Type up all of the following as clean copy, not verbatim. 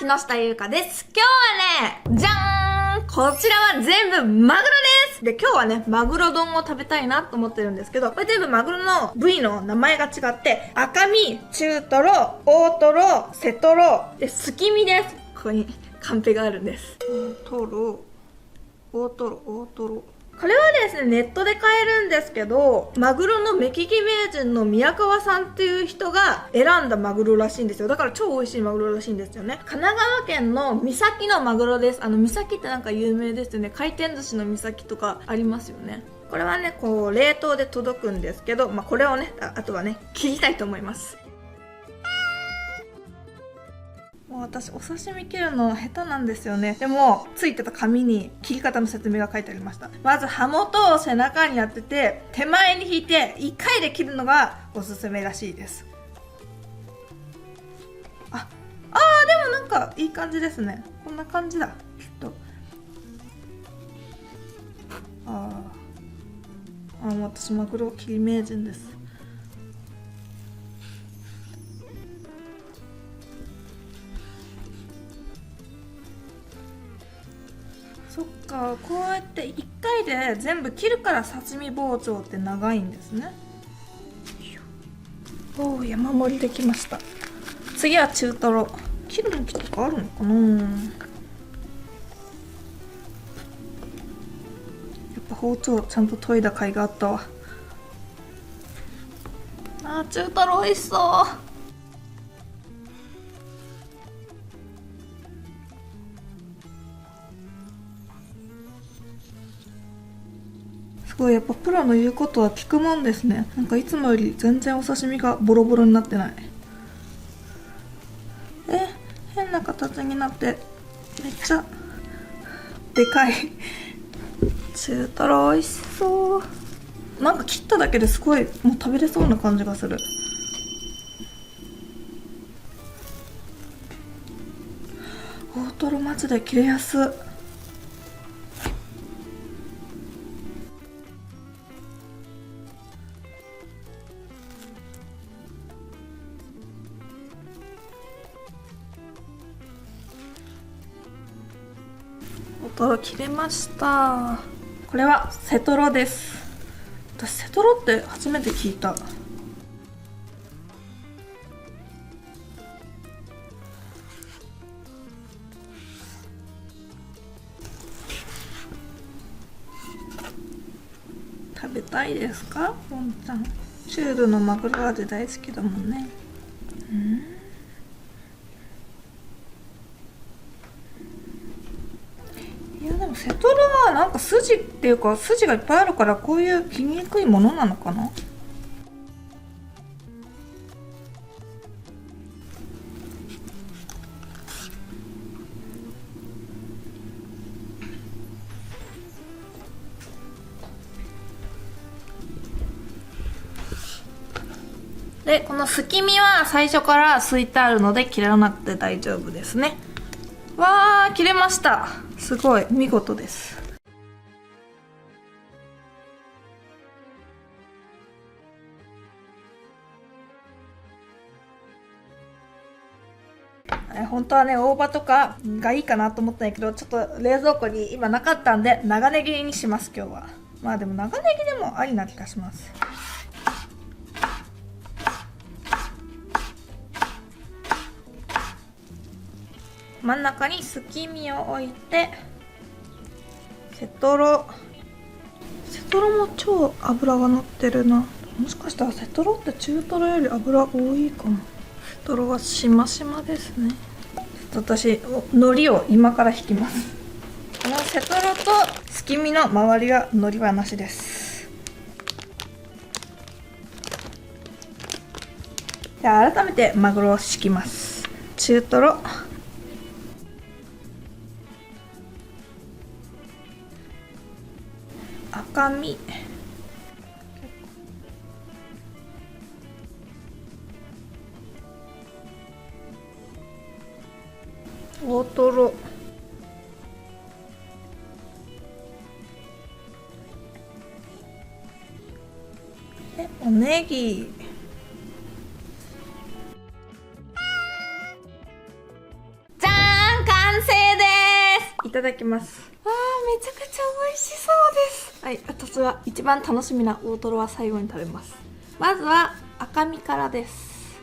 木下優香です。今日はね、じゃーん、こちらは全部マグロです。で、今日はね、マグロ丼を食べたいなと思ってるんですけど、これ全部マグロの部位の名前が違って、赤身、中トロ、大トロ、背トロ、で、すき身です。ここにカンペがあるんです。トロ、大トロ、大トロ。これはですね、ネットで買えるんですけど、マグロの目利き名人の宮川さんっていう人が選んだマグロらしいんですよ。だから超美味しいマグロらしいんですよね。神奈川県の三崎のマグロです。三崎ってなんか有名ですよね。回転寿司の三崎とかありますよね。これはね、こう、冷凍で届くんですけど、これをね、あとはね、切りたいと思います。もう私お刺身切るの下手なんですよね。でもついてた紙に切り方の説明が書いてありました。まず刃元を背中に当てて手前に引いて1回で切るのがおすすめらしいです。でもなんかいい感じですね。こんな感じだきっと。もう私マグロ切り名人です。そっか、こうやって1回で全部切るから刺身包丁って長いんですね。おー、山盛りできました。次は中トロ。切る向きとかあるのかな。やっぱ包丁ちゃんと研いだ甲斐があったわ。中トロ美味しそう。すごい、やっぱプロの言うことは聞くもんですね。なんかいつもより全然お刺身がボロボロになってない。変な形になってめっちゃでかい。中トロ美味しそう。なんか切っただけですごいもう食べれそうな感じがする。大トロマジで切れやす。大トロ切れました。これは背トロです。私背トロって初めて聞いた。食べたいですか、ポンちゃん。チュールのマグロ味大好きだもんね。いやでも背トロはなんか筋っていうか筋がいっぱいあるからこういう切りにくいものなのかな。で、このすき身は最初からすいてあるので切らなくて大丈夫ですね。わー、切れました。すごい見事です。本当はね、大葉とかがいいかなと思ったんやけど、ちょっと冷蔵庫に今なかったんで長ネギにします。今日はでも長ネギでもありな気がします。真ん中にすき身を置いて、背トロも超脂が乗ってるな。もしかしたら背トロって中トロより脂多いかも。背トロはしましまですね。ちょっと私海苔を今から引きます。この背トロとすき身の周りは海苔はなしです。じゃあ改めてマグロを敷きます。中トロ、赤身、大トロ、でおネギ、じゃーん。ただきます。めちゃくちゃ美味しそうです。はい、私は一番楽しみな大トロは最後に食べます。まずは赤身からです。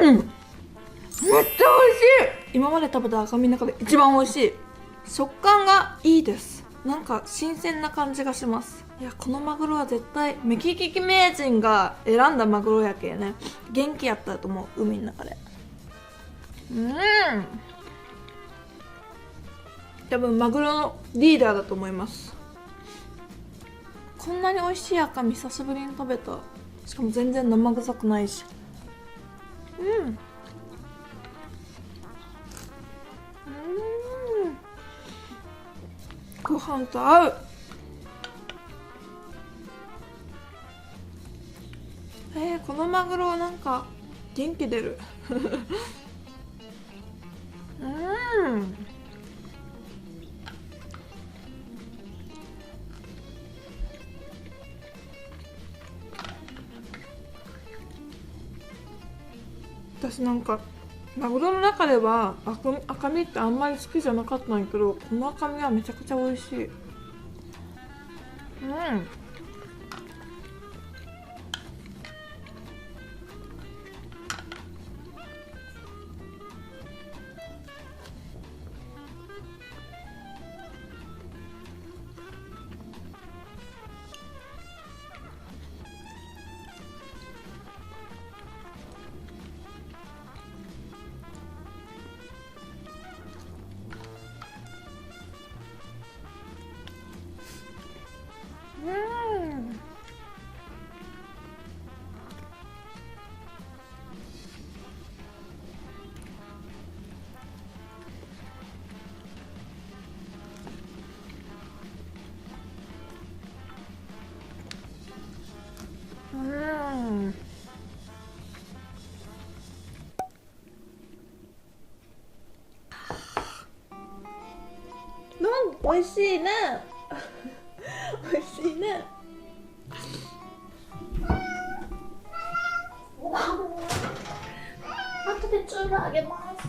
めっちゃ美味しい。今まで食べた赤身の中で一番美味しい。食感がいいです。なんか新鮮な感じがします。いや、このマグロは絶対目利き名人が選んだマグロやけね。元気やったと思う、海の中で。多分マグロのリーダーだと思います。こんなに美味しい赤身久しぶりに食べた。しかも全然生臭くないし。ご飯と合う。このマグロなんか元気出る。私なんかマグロの中では赤身ってあんまり好きじゃなかったんやけど、この赤身はめちゃくちゃ美味しい。美味しいね。美味しいね。後でチューブあげます。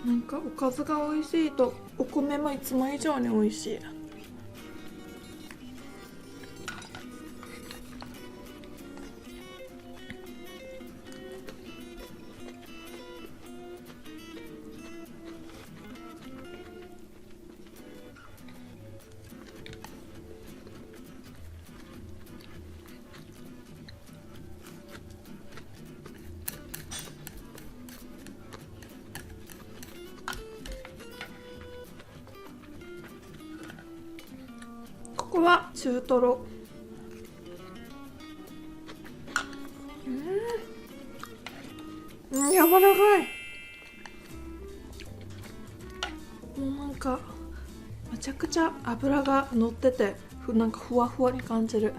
なんかおかずが美味しいとお米もいつも以上に美味しい。ここは中トロ。柔らかい。もうなんかめちゃくちゃ脂が乗っててなんかふわふわに感じる。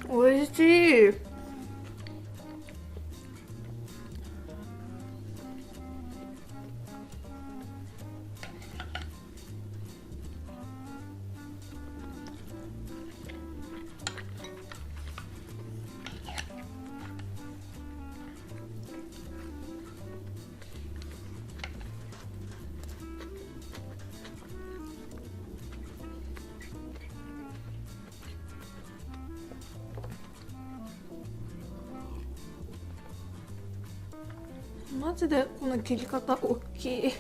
おいしい。マジでこの切り方大きい。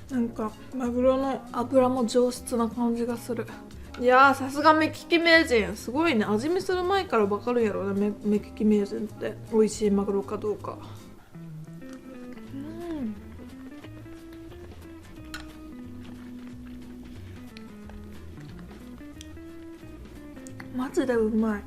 なんかマグロの脂も上質な感じがする。いやー、さすが目利き名人、すごいね。味見する前から分かるやろね、目利き名人って美味しいマグロかどうか。マジでうまい。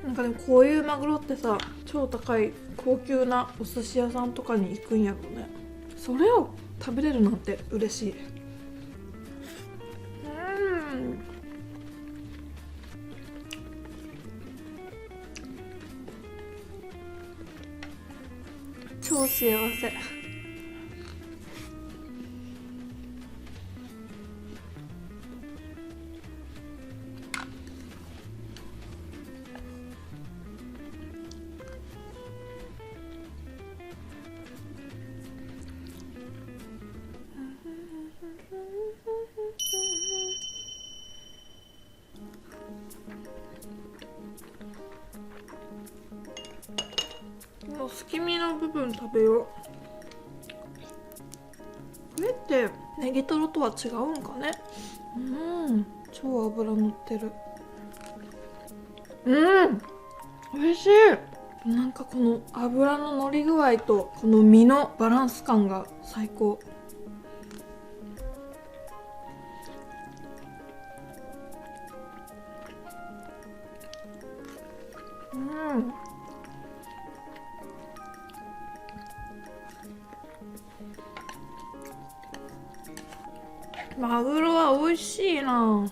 なんかでもこういうマグロってさ、超高い高級なお寿司屋さんとかに行くんやろね。それを食べれるなんて嬉しい。超幸せ。この隙間の部分食べよう。これってネギトロとは違うんかね。超脂乗ってる。美味しい。なんかこの脂の乗り具合とこの身のバランス感が最高。マグロは美味しいな。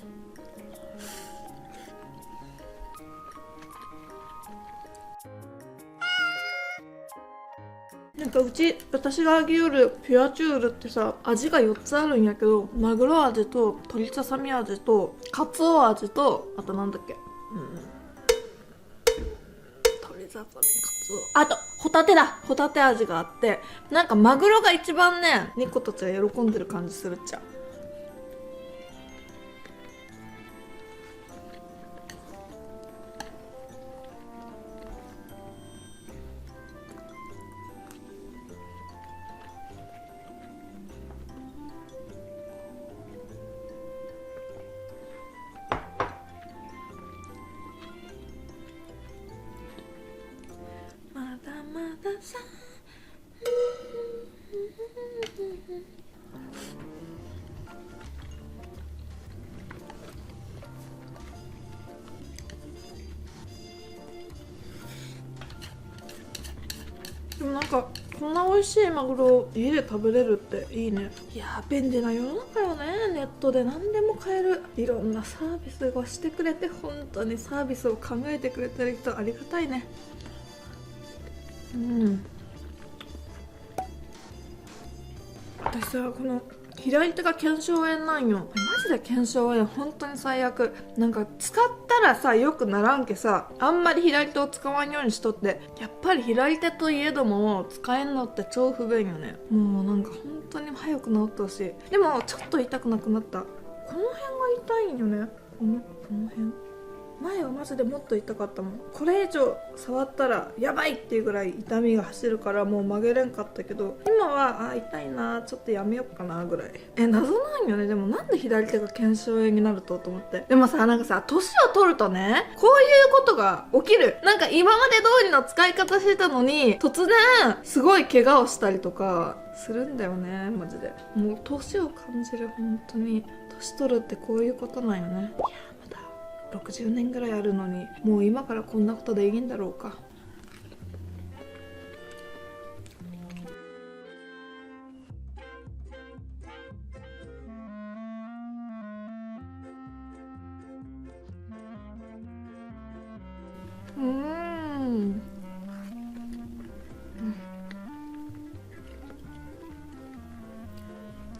なんか私があげよるピュアチュールってさ、味が4つあるんやけど、マグロ味と鶏ささみ味とカツオ味と、あとなんだっけ、鶏ささみカツオ、あとホタテだ。ホタテ味があって、なんかマグロが一番ね、ニコたちが喜んでる感じするっちゃ。まだまださでもなんかこんな美味しいマグロを家で食べれるっていいね。いやー、便利な世の中よね。ネットで何でも買える。いろんなサービスをしてくれて、本当にサービスを考えてくれてる人ありがたいね。私さ、この左手が腱鞘炎なんよ。マジで腱鞘炎本当に最悪。なんか使ったらさ、よくならんけさ、あんまり左手を使わんようにしとって、やっぱり左手といえども使えんのって超不便よね。もうなんか本当に早く治ってほしい。でもちょっと痛くなくなった。この辺が痛いんよね。この辺前はマジでもっと痛かったもん。これ以上触ったらやばいっていうぐらい痛みが走るから、もう曲げれんかったけど、今は痛いな、ちょっとやめよっかなぐらい。謎なんよね。でもなんで左手が腱鞘炎になると思って。でもさ、なんかさ、年を取るとね、こういうことが起きる。なんか今まで通りの使い方してたのに、突然すごい怪我をしたりとかするんだよね。マジでもう年を感じる。本当に年取るってこういうことなんよね。いや、まだ60年ぐらいあるのに、もう今からこんなことでいいんだろうか。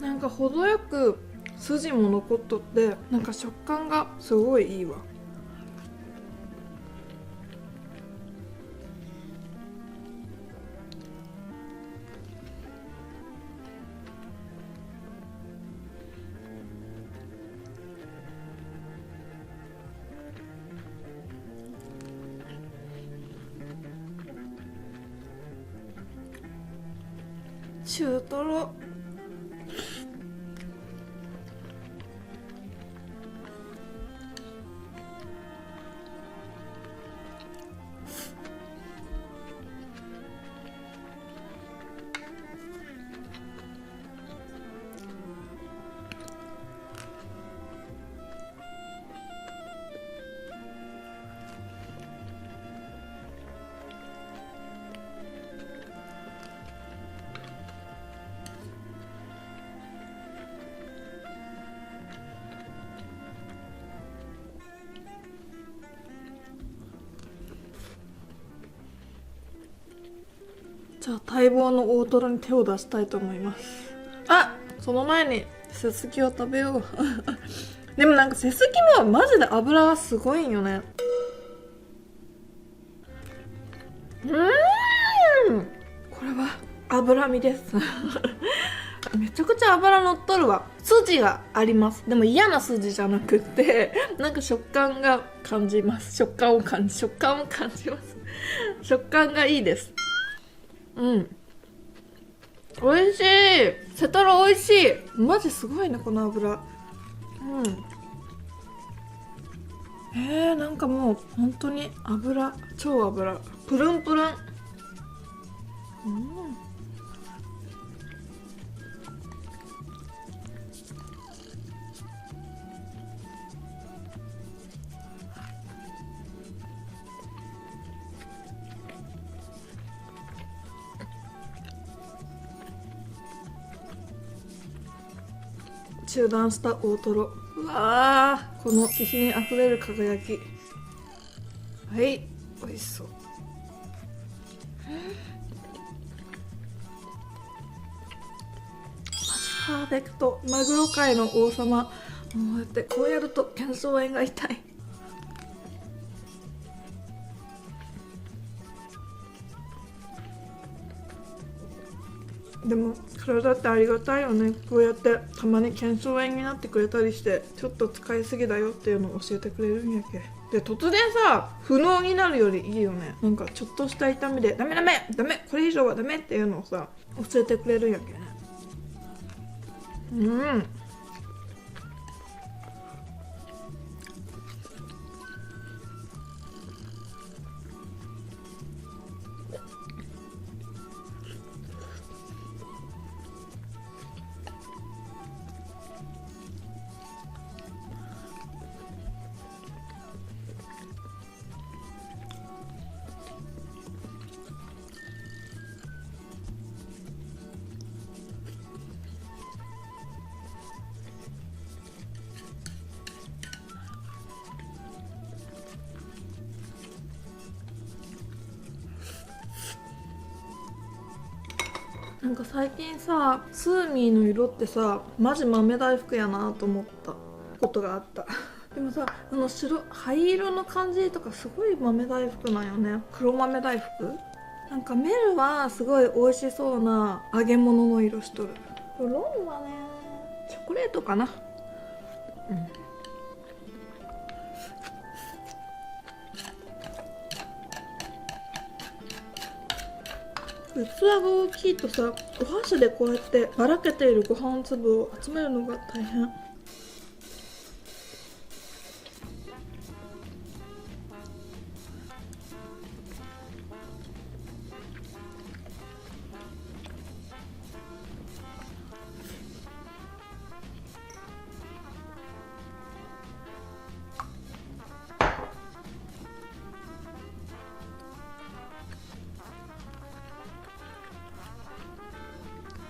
なんか程よく筋も残っとって、なんか食感がすごいいいわ。中トロ。じゃあ待望の大トロに手を出したいと思います。あ、その前にススキを食べよう。でもなんかススキもマジで油がすごいんよね。これは脂身です。めちゃくちゃ脂乗っとるわ。筋があります。でも嫌な筋じゃなくってなんか食感が感じます。食感を感じます。食感がいいです。美味しい。セトロ美味しい。マジすごいねこの油。なんかもう本当に油、超油、プルンプルン。中断した大トロ。うわー、この気品あふれる輝き。はい、美味しそう。パーフェクト。マグロ界の王様。こうやってこうやると腱鞘炎が痛い。でも体ってありがたいよね。こうやってたまに腱鞘炎になってくれたりして、ちょっと使いすぎだよっていうのを教えてくれるんやけ。で突然さ不能になるよりいいよね。なんかちょっとした痛みでダメこれ以上はダメっていうのをさ教えてくれるんやけね。なんか最近さ、スーミーの色ってさマジ豆大福やなと思ったことがあった。でもさ、灰色の感じとかすごい豆大福なんよね。黒豆大福。なんかメルはすごい美味しそうな揚げ物の色しとる。ロンはね、チョコレートかな。器が大きいとさ、お箸でこうやってばらけているご飯粒を集めるのが大変。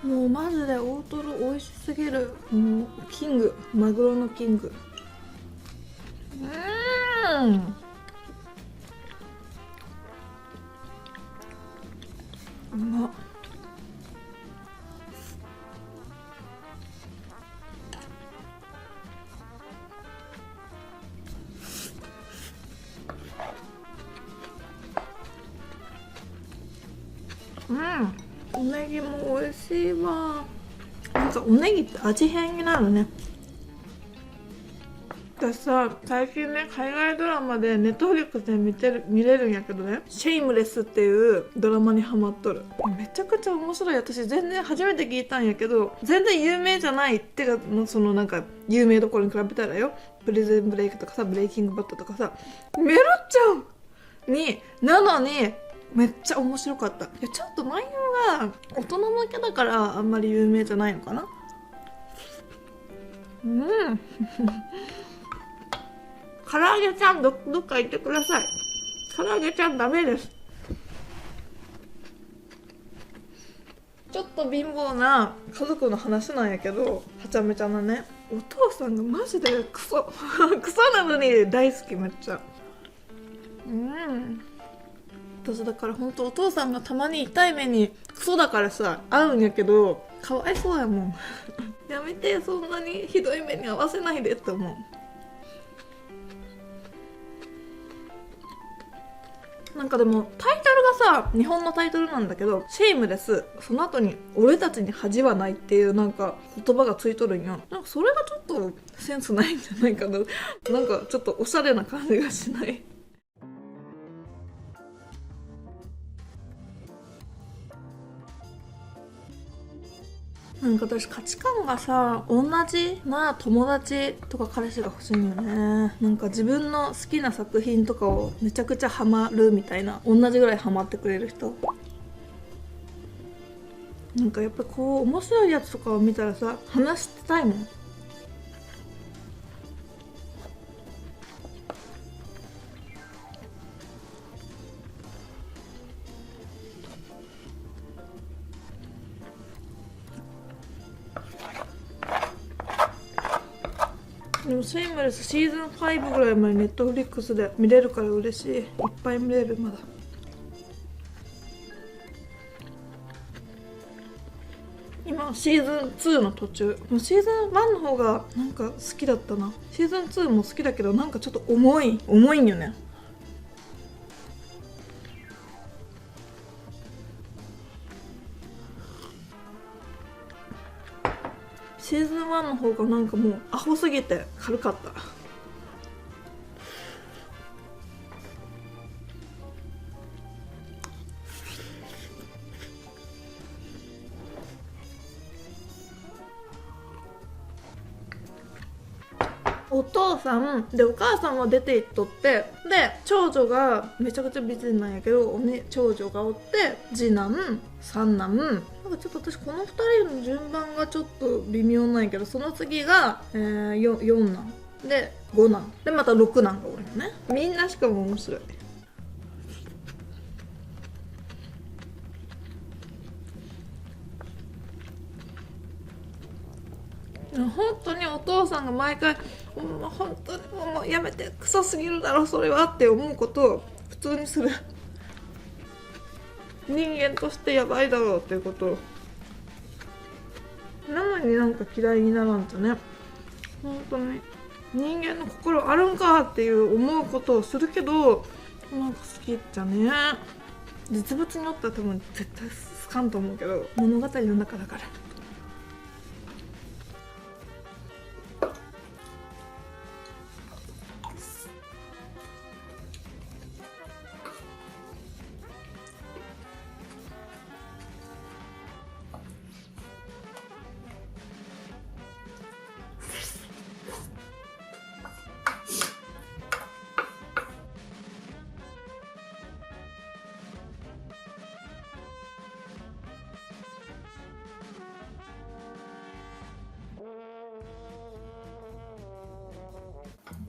もうマジで大トロ美味しすぎる。もうキング、マグロのキング。うまっ。おネギも美味しいわ。なんかおネギって味変になるね。私さ、最近ね、海外ドラマでネットフリックスで見れるんやけどね、シェイムレスっていうドラマにハマっとる。めちゃくちゃ面白い。私全然初めて聞いたんやけど、全然有名じゃないってか、そのなんか有名どころに比べたらよ、プリズンブレイクとかさ、ブレイキングバットとかさ、メロちゃんになのにめっちゃ面白かった。いや、ちょっと内容が大人向けだからあんまり有名じゃないのかな。唐揚げちゃんどっか行ってください。唐揚げちゃんダメです。ちょっと貧乏な家族の話なんやけど、はちゃめちゃなね、お父さんがマジでクソクソなのに大好き。めっちゃ私だから本当お父さんがたまに痛い目にクソだからさ会うんやけど、かわいそうやもんやめて、そんなにひどい目に遭わせないでって思う。なんかでもタイトルがさ、日本のタイトルなんだけど、シェイムレス、その後に俺たちに恥はないっていうなんか言葉がついとるんや。なんかそれがちょっとセンスないんじゃないかな。なんかちょっとおしゃれな感じがしない。なんか私価値観がさ、同じな友達とか彼氏が欲しいんよね。なんか自分の好きな作品とかをめちゃくちゃハマるみたいな、同じぐらいハマってくれる人。なんかやっぱこう面白いやつとかを見たらさ、話してたいもん。でもシェイムレスシーズン5ぐらいまでネットフリックスで見れるから嬉しい。いっぱい見れる。まだ今シーズン2の途中。シーズン1の方がなんか好きだったな。シーズン2も好きだけど、なんかちょっと重いんよね。シーズン1の方がなんかもうアホすぎて軽かった。お父さんでお母さんは出ていっとって、で長女がめちゃくちゃ美人なんやけど、長女がおって、次男三男、なんかちょっと私この2人の順番がちょっと微妙なんやけど、その次が、4男で5男でまた6男がおるよね。みんなしかも面白い。本当にお父さんが毎回本当にもうやめて、クソすぎるだろそれはって思うことを普通にする。人間としてやばいだろうっていうことなのに、なんか嫌いにならんとね。本当に人間の心あるんかっていう思うことをするけど、なんか好きじゃね。実物によっては多分絶対好かんと思うけど、物語の中だから。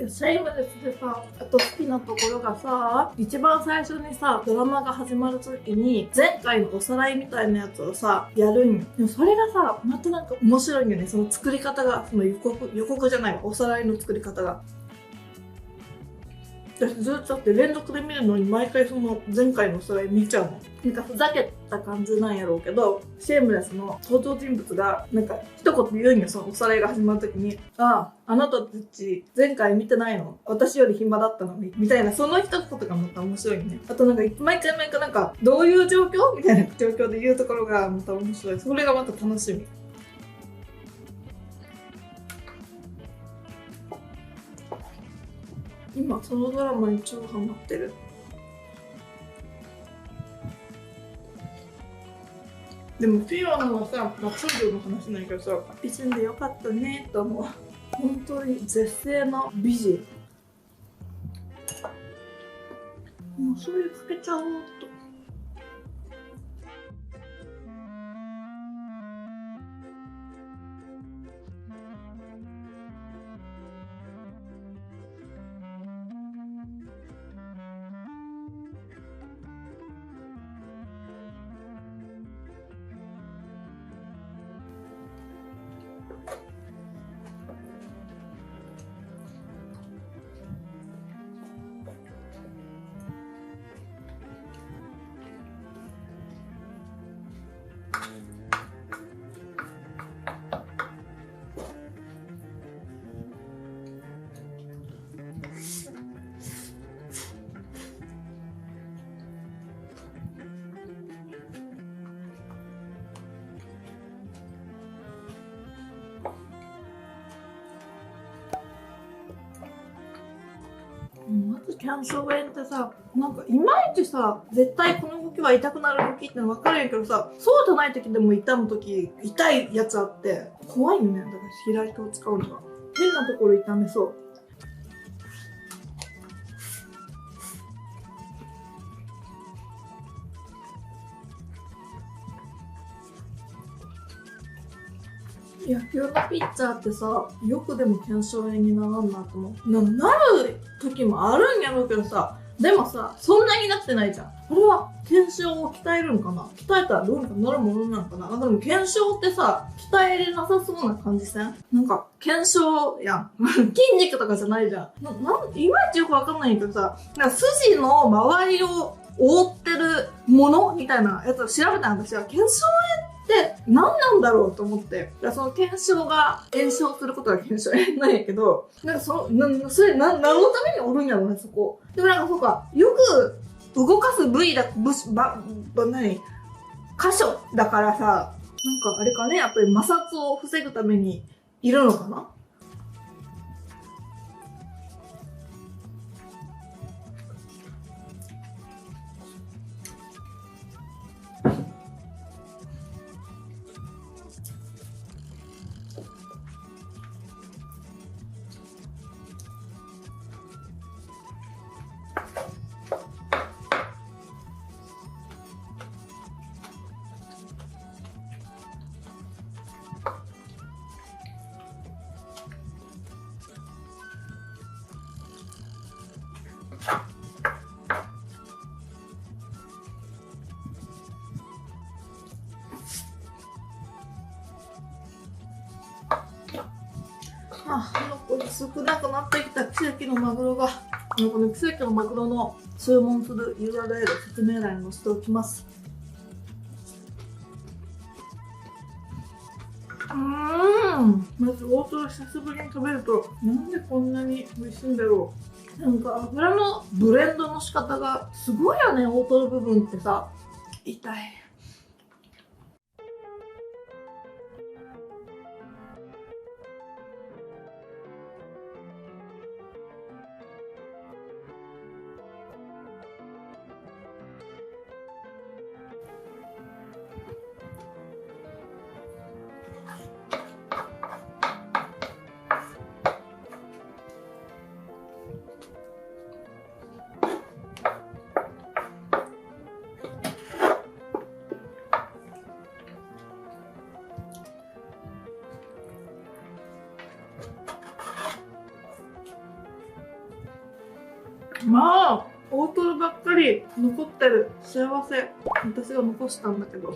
シェイムレスでさ、あと好きなところがさ、一番最初にさ、ドラマが始まる時に前回のおさらいみたいなやつをさ、やるんよ。でもそれがさ、またなんか面白いんよね。その作り方が、その予告じゃないわ、おさらいの作り方が。私ずっとだって連続で見るのに毎回その前回のおさらい見ちゃうの。なんかふざけた感じなんやろうけど、シェームレスの登場人物がなんか一言言うんよ。そのおさらいが始まる時に、あなたたち前回見てないの、私より暇だったのにみたいな、その一言がまた面白いね。あとなんか毎回なんかどういう状況みたいな状況で言うところがまた面白い。それがまた楽しみ。今そのドラマに超ハマってる。でもフィオナはさ、通常の話ないけどさ、美人でよかったねと思う。本当に絶世の美人。もうそれかけちゃおうと。まず腱鞘炎ってさ、なんかいまいちさ、絶対この動きは痛くなる動きっての分かるんやけどさ、そうじゃない時でも痛む時、痛いやつあって怖いんだよ。だから左手を使うのが変なところ痛めそう。野球のピッチャーってさ、よくでも腱鞘炎にならんなと思う。なる時もあるんやろうけどさ、でもさ、そんなになってないじゃん。これは腱鞘を鍛えるんかな、鍛えたらどうにかなるものなのかな。でも腱鞘ってさ、鍛えれなさそうな感じせん？なんか、腱鞘やん。筋肉とかじゃないじゃん。いまいちよくわかんないんやけどさ、なんか筋の周りを覆ってるものみたいなやつを調べたん私は。腱鞘炎って何なんだろうと思って。その腱鞘が炎症することが腱鞘炎なんやけど、なんかそれ何のためにおるんやろうね、そこ。でもなんかそうか、よく動かす部位だ、箇所だからさ、なんかあれかね、やっぱり摩擦を防ぐためにいるのかな。残り少なくなってきた奇跡のマグロが、この奇跡のマグロの注文する URL 説明欄に載せておきます。まず大トロ久しぶりに食べると、なんでこんなに美味しいんだろう。なんか油のブレンドの仕方がすごいよね。大トロ部分ってさ、痛い。まあ、大トロばっかり残ってる。幸せ。私が残したんだけど。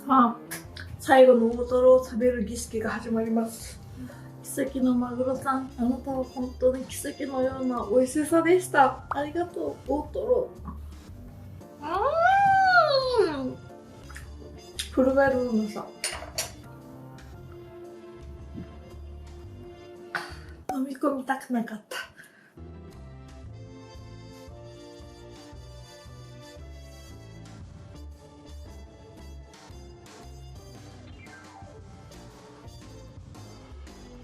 さあ、最後の大トロを食べる儀式が始まります。奇跡のマグロさん、あなたは本当に奇跡のような美味しさでした。ありがとう、大トロ。震えるうまさ。飲み込みたくなかった。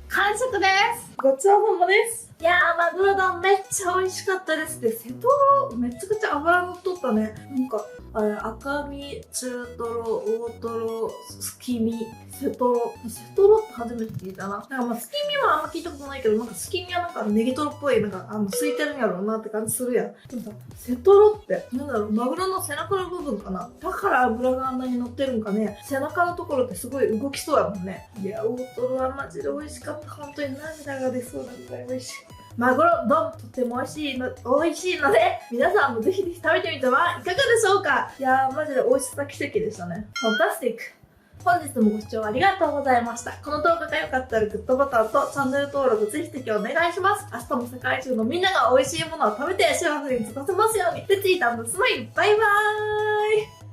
完食です。ごちそうさまです。いやー、マグロ丼めっちゃ美味しかったです。で、瀬戸ロめちゃくちゃ脂乗っとったね。なんか、赤身、中トロ、大トロ、すき身、瀬戸ロ。瀬戸ロって初めて聞いたな。なんかまあ、すき身はあんま聞いたことないけど、なんかすき身はなんかネギトロっぽい、なんか空いてるんやろうなって感じするやん。でもさ、瀬戸ロって、なんだろう、マグロの背中の部分かな。だから脂があんなに乗ってるんかね。背中のところってすごい動きそうやもんね。いや、大トロはマジで美味しかった。本当に涙が出そうなぐらい美味しい。マグロ丼とても美味しいので、皆さんもぜひぜひ食べてみてはいかがでしょうか。いやー、マジで美味しさ奇跡でしたね。ファンタスティック。本日もご視聴ありがとうございました。この動画が良かったらグッドボタンとチャンネル登録ぜひぜひお願いします。明日も世界中のみんなが美味しいものを食べて幸せに過ごせますように。レッツイート&スマイル。バイバーイ。